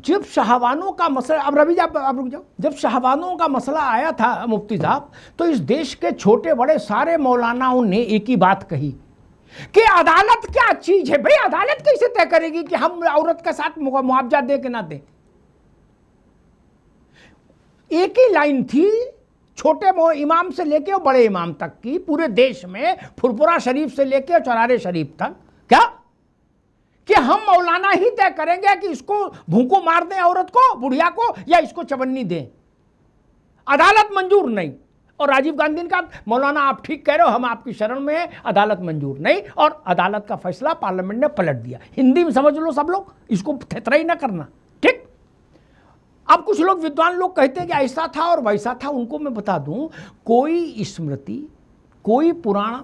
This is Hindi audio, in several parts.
जब शाहबानों का मसला, अब रवि आप रुक जाओ, जब शाहबानों का मसला आया था मुफ्ती साहब, तो इस देश के छोटे बड़े सारे मौलानाओं ने एक ही बात कही कि अदालत क्या चीज है भाई, अदालत कैसे तय करेगी कि हम औरत के साथ मुआवजा दे के ना दे। एक ही लाइन थी, छोटे इमाम से लेके और बड़े इमाम तक की, पूरे देश में फुरपुरा शरीफ से लेके चरारे शरीफ तक, क्या कि हम मौलाना ही तय करेंगे कि इसको भूखों मार दें औरत को, बुढ़िया को, या इसको चवन्नी दें, अदालत मंजूर नहीं। और राजीव गांधी ने कहा मौलाना आप ठीक कह रहे हो, हम आपकी शरण में हैं, अदालत मंजूर नहीं, और अदालत का फैसला पार्लियामेंट ने पलट दिया। हिंदी में समझ लो सब लोग, इसको थेतराई ना करना, ठीक। अब कुछ लोग विद्वान लोग कहते हैं कि ऐसा था और वैसा था। उनको मैं बता दूं, कोई स्मृति, कोई पुराण,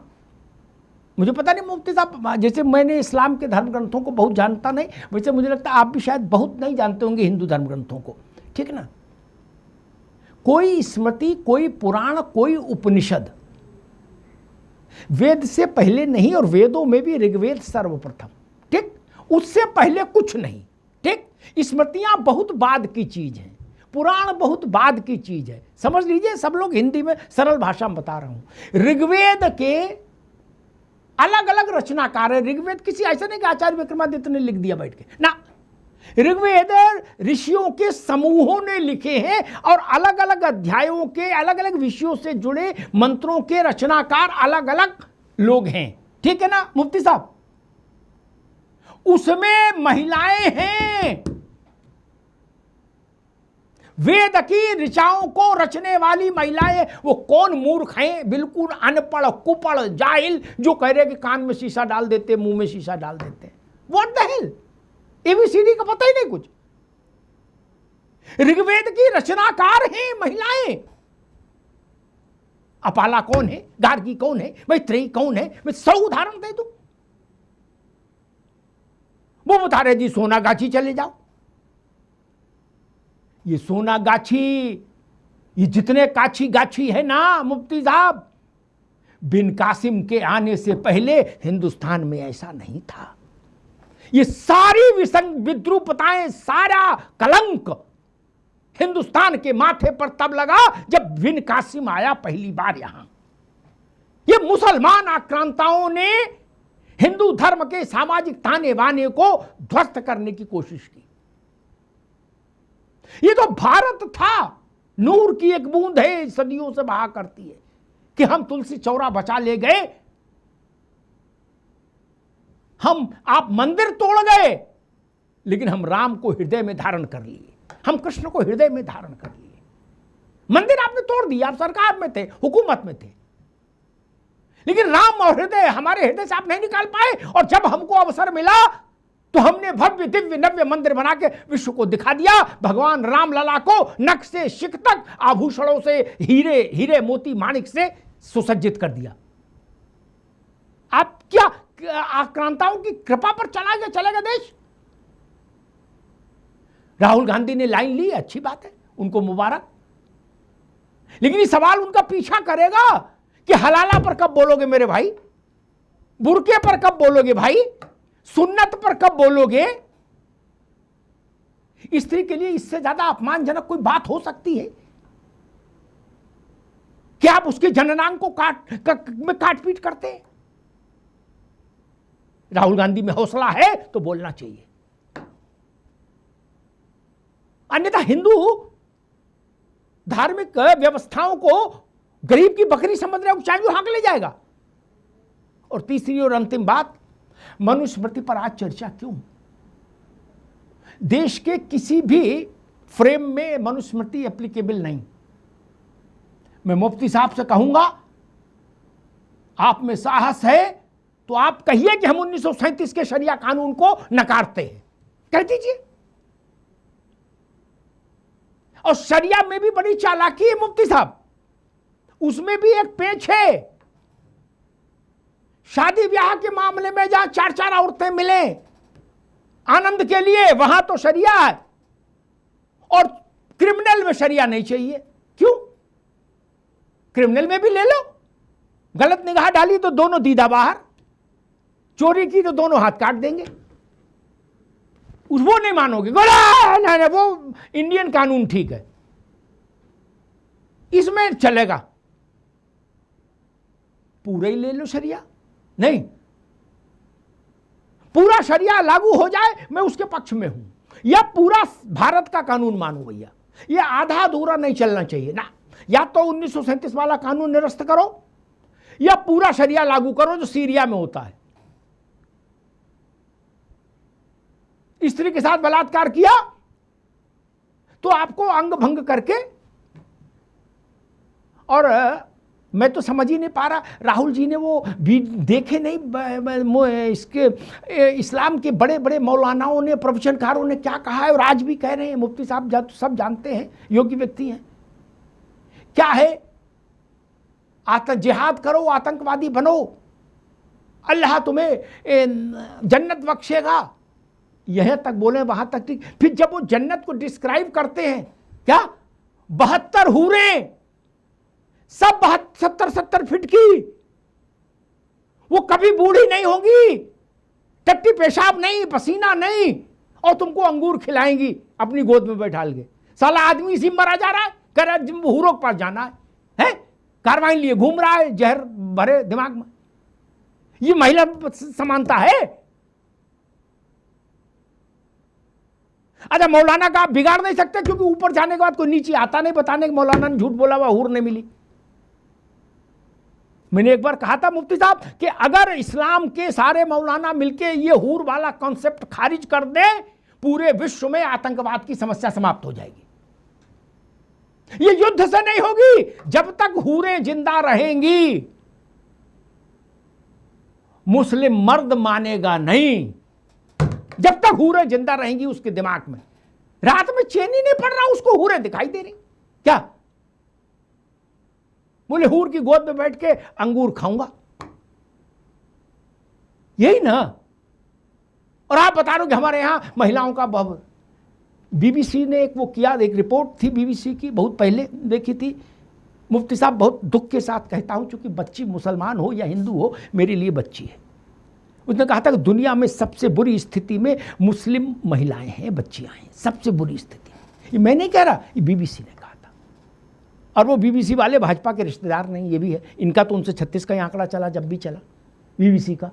मुझे पता नहीं मुफ्ती साहब, जैसे मैंने इस्लाम के धर्म ग्रंथों को बहुत जानता नहीं, वैसे मुझे लगता है आप भी शायद बहुत नहीं जानते होंगे हिंदू धर्म ग्रंथों को, ठीक ना। कोई स्मृति, कोई पुराण, कोई उपनिषद वेद से पहले नहीं, और वेदों में भी ऋग्वेद सर्वप्रथम, ठीक, उससे पहले कुछ नहीं, ठीक। स्मृतियां बहुत बाद की चीज हैं, पुराण बहुत बाद की चीज है, समझ लीजिए। सब लोग हिंदी में सरल भाषा में बता रहा हूं। ऋग्वेद के अलग अलग रचनाकार है। ऋग्वेद किसी ऐसा नहीं कि आचार्य विक्रमादित्य ने लिख दिया बैठ के ना, ऋग्वेद ऋषियों के समूहों ने लिखे हैं, और अलग अलग अध्यायों के अलग अलग विषयों से जुड़े मंत्रों के रचनाकार अलग अलग लोग हैं, ठीक है ना मुफ्ती साहब। उसमें महिलाएं हैं, वेद की ऋचाओं को रचने वाली महिलाएं। वो कौन मूर्ख हैं, बिल्कुल अनपढ़ कुपढ़ जाहिल, जो कह रहे कि कान में शीशा डाल देते, मुंह में शीशा डाल देते। व्हाट द हेल, एबीसीडी का पता ही नहीं कुछ। ऋग्वेद की रचनाकार हैं महिलाएं। अपाला कौन है, गार्गी कौन है, मैत्रेयी कौन है, मैं 100 उदाहरण दे दूं। वो बता रहे जी सोनागाछी चले जाओ। ये सोनागाछी, ये जितने काछी गाछी है ना मुफ्ती साहब, बिन कासिम के आने से पहले हिंदुस्तान में ऐसा नहीं था। ये सारी विद्रूपताएं, सारा कलंक हिंदुस्तान के माथे पर तब लगा जब बिन कासिम आया पहली बार यहां। ये मुसलमान आक्रांताओं ने हिंदू धर्म के सामाजिक ताने बाने को ध्वस्त करने की कोशिश की। ये तो भारत था, नूर की एक बूंद है, सदियों से बहा करती है, कि हम तुलसी चौरा बचा ले गए, आप मंदिर तोड़ गए, लेकिन हम राम को हृदय में धारण कर लिए, हम कृष्ण को हृदय में धारण कर लिए। मंदिर आपने तोड़ दिया, आप सरकार में थे, हुकूमत में थे, लेकिन राम और हृदय हमारे हृदय से आप नहीं निकाल पाए। और जब हमको अवसर मिला तो हमने भव्य दिव्य नव्य मंदिर बना के विश्व को दिखा दिया। भगवान राम लला को नख से शिख तक आभूषणों से, हीरे मोती माणिक से सुसज्जित कर दिया। आप क्या आक्रांताओं की कृपा पर चलेगा देश? राहुल गांधी ने लाइन ली, अच्छी बात है, उनको मुबारक, लेकिन ये सवाल उनका पीछा करेगा कि हलाला पर कब बोलोगे मेरे भाई, बुरके पर कब बोलोगे भाई, सुन्नत पर कब बोलोगे? स्त्री के लिए इससे ज्यादा अपमानजनक कोई बात हो सकती है कि आप उसके जननांग को काट पीट करते हैं? राहुल गांधी में हौसला है तो बोलना चाहिए, अन्यथा हिंदू धार्मिक व्यवस्थाओं को गरीब की बकरी समझ रहे हो, चाहे हाँक ले जाएगा। और तीसरी और अंतिम बात, मनुस्मृति पर आज चर्चा क्यों? देश के किसी भी फ्रेम में मनुस्मृति एप्लीकेबल नहीं। मैं मुफ्ती साहब से कहूंगा, आप में साहस है तो आप कहिए कि हम 1937 के शरिया कानून को नकारते हैं, कह दीजिए। और शरिया में भी बड़ी चालाकी है मुफ्ती साहब, उसमें भी एक पेच है। शादी ब्याह के मामले में जहां 4 औरतें मिले आनंद के लिए, वहां तो शरिया है, और क्रिमिनल में शरिया नहीं चाहिए। क्यों? क्रिमिनल में भी ले लो, गलत निगाह डाली तो दोनों दीदा बाहर, चोरी की तो दोनों हाथ काट देंगे। वो नहीं मानोगे, नहीं, वो इंडियन कानून ठीक है, इसमें चलेगा, पूरा ही ले लो शरिया। नहीं, पूरा शरिया लागू हो जाए मैं उसके पक्ष में हूं, या पूरा भारत का कानून मानो भैया, ये आधा अधूरा नहीं चलना चाहिए ना। या तो 1937 वाला कानून निरस्त करो या पूरा शरिया लागू करो जो सीरिया में होता है। स्त्री के साथ बलात्कार किया तो आपको अंग भंग करके, और मैं तो समझ ही नहीं पा रहा, राहुल जी ने वो भी देखे नहीं इसके इस्लाम के बड़े बड़े मौलानाओं ने, प्रवचनकारों ने क्या कहा है, और आज भी कह रहे हैं, मुफ्ती साहब सब जानते हैं, योग्य व्यक्ति हैं। क्या है, जिहाद करो, आतंकवादी बनो, अल्लाह तुम्हें जन्नत बख्शेगा, यहां तक बोले, वहां तक ठीक। फिर जब वो जन्नत को डिस्क्राइब करते हैं, क्या 72 हूरें, सब 70 फीट की, वो कभी बूढ़ी नहीं होंगी, टट्टी पेशाब नहीं, पसीना नहीं, और तुमको अंगूर खिलाएंगी अपनी गोद में बैठाल के। साला आदमी इसी मरा जा रहा है, कह रहा है हूरों के पास जाना है, कार्रवाई लिए घूम रहा है जहर भरे दिमाग में। ये महिला समानता है? अच्छा, मौलाना का आप बिगाड़ नहीं सकते, क्योंकि ऊपर जाने के बाद कोई नीचे आता नहीं बताने कि मौलाना ने झूठ बोला, हुआ हूर नहीं मिली। मैंने एक बार कहा था मुफ्ती साहब कि अगर इस्लाम के सारे मौलाना मिलके ये हूर वाला कॉन्सेप्ट खारिज कर दे, पूरे विश्व में आतंकवाद की समस्या समाप्त हो जाएगी। ये युद्ध से नहीं होगी, जब तक हूरें जिंदा रहेंगी मुस्लिम मर्द मानेगा नहीं। जब तक हूरें जिंदा रहेंगी उसके दिमाग में, रात में चैन ही नहीं पड़ रहा, उसको हूरें दिखाई दे रही, क्या बोले हूर की गोद में बैठ के अंगूर खाऊंगा, यही ना। और आप बता रहे हो कि हमारे यहां महिलाओं का बीबीसी ने एक वो किया, एक रिपोर्ट थी बीबीसी की, बहुत पहले देखी थी। मुफ्ती साहब, बहुत दुख के साथ कहता हूं, क्योंकि बच्ची मुसलमान हो या हिंदू हो, मेरे लिए बच्ची है। उसने कहा था कि दुनिया में सबसे बुरी स्थिति में मुस्लिम महिलाएं हैं, बच्चियां हैं, सबसे बुरी स्थिति। ये मैं नहीं कह रहा, ये बीबीसी ने कहा था। और वो बीबीसी वाले भाजपा के रिश्तेदार नहीं, ये भी है, इनका तो उनसे 36 का आंकड़ा चला, जब भी चला बीबीसी का।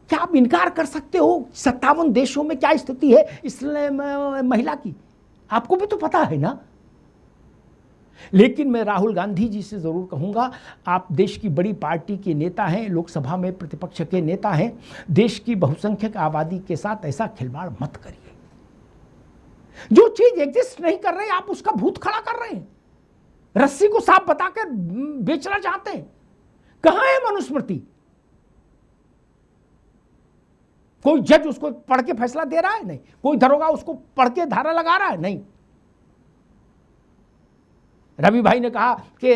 क्या आप इनकार कर सकते हो 57 देशों में क्या स्थिति है इस्लाम महिला की? आपको भी तो पता है ना। लेकिन मैं राहुल गांधी जी से जरूर कहूंगा, आप देश की बड़ी पार्टी के नेता हैं, लोकसभा में प्रतिपक्ष के नेता हैं, देश की बहुसंख्यक आबादी के साथ ऐसा खिलवाड़ मत करिए। जो चीज एग्जिस्ट नहीं कर रही, आप उसका भूत खड़ा कर रहे हैं, रस्सी को सांप बताकर बेचना चाहते हैं। कहां है मनुस्मृति? कोई जज उसको पढ़ के फैसला दे रहा है? नहीं। कोई दरोगा उसको पढ़ के धारा लगा रहा है? नहीं। रवि भाई ने कहा कि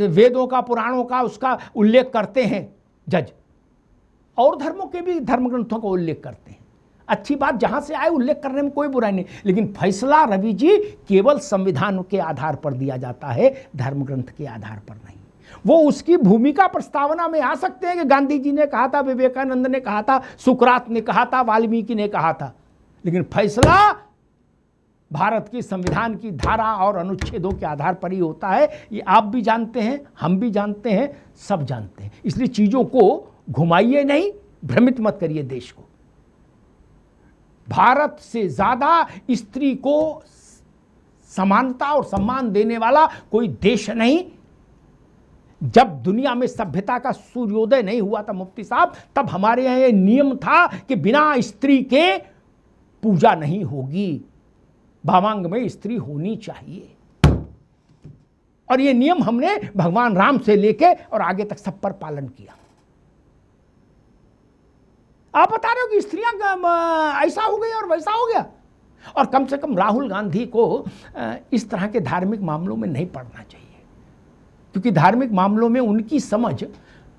वेदों का, पुराणों का उसका उल्लेख करते हैं जज, और धर्मों के भी धर्म ग्रंथों का उल्लेख करते हैं। अच्छी बात, जहां से आए उल्लेख करने में कोई बुराई नहीं, लेकिन फैसला रवि जी केवल संविधान के आधार पर दिया जाता है, धर्म ग्रंथ के आधार पर नहीं। वो उसकी भूमिका प्रस्तावना में आ सकते हैं कि गांधी जी ने कहा था, विवेकानंद ने कहा था, सुकरात ने कहा था, वाल्मीकि ने कहा था, लेकिन फैसला भारत की संविधान की धारा और अनुच्छेदों के आधार पर ही होता है। ये आप भी जानते हैं, हम भी जानते हैं, सब जानते हैं। इसलिए चीजों को घुमाइए नहीं, भ्रमित मत करिए देश को। भारत से ज्यादा स्त्री को समानता और सम्मान देने वाला कोई देश नहीं। जब दुनिया में सभ्यता का सूर्योदय नहीं हुआ था मुफ्ती साहब, तब हमारे यहाँ ये नियम था कि बिना स्त्री के पूजा नहीं होगी, भावांग में स्त्री होनी चाहिए। और ये नियम हमने भगवान राम से लेके और आगे तक सब पर पालन किया। आप बता रहे हो कि स्त्रियां ऐसा हो गई और वैसा हो गया। और कम से कम राहुल गांधी को इस तरह के धार्मिक मामलों में नहीं पड़ना चाहिए, क्योंकि धार्मिक मामलों में उनकी समझ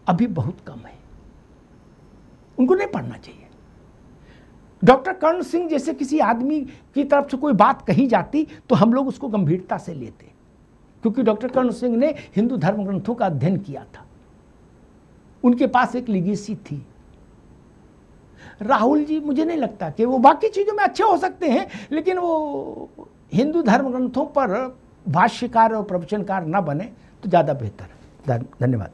अभी बहुत कम है, उनको नहीं पढ़ना चाहिए। डॉक्टर कर्ण सिंह जैसे किसी आदमी की तरफ से कोई बात कही जाती तो हम लोग उसको गंभीरता से लेते, क्योंकि डॉक्टर कर्ण सिंह ने हिंदू धर्म ग्रंथों का अध्ययन किया था, उनके पास एक लिगेसी थी। राहुल जी मुझे नहीं लगता कि वो बाकी चीज़ों में अच्छे हो सकते हैं, लेकिन वो हिंदू धर्म ग्रंथों पर भाष्यकार और प्रवचनकार न बने तो ज़्यादा बेहतर है। धन्यवाद।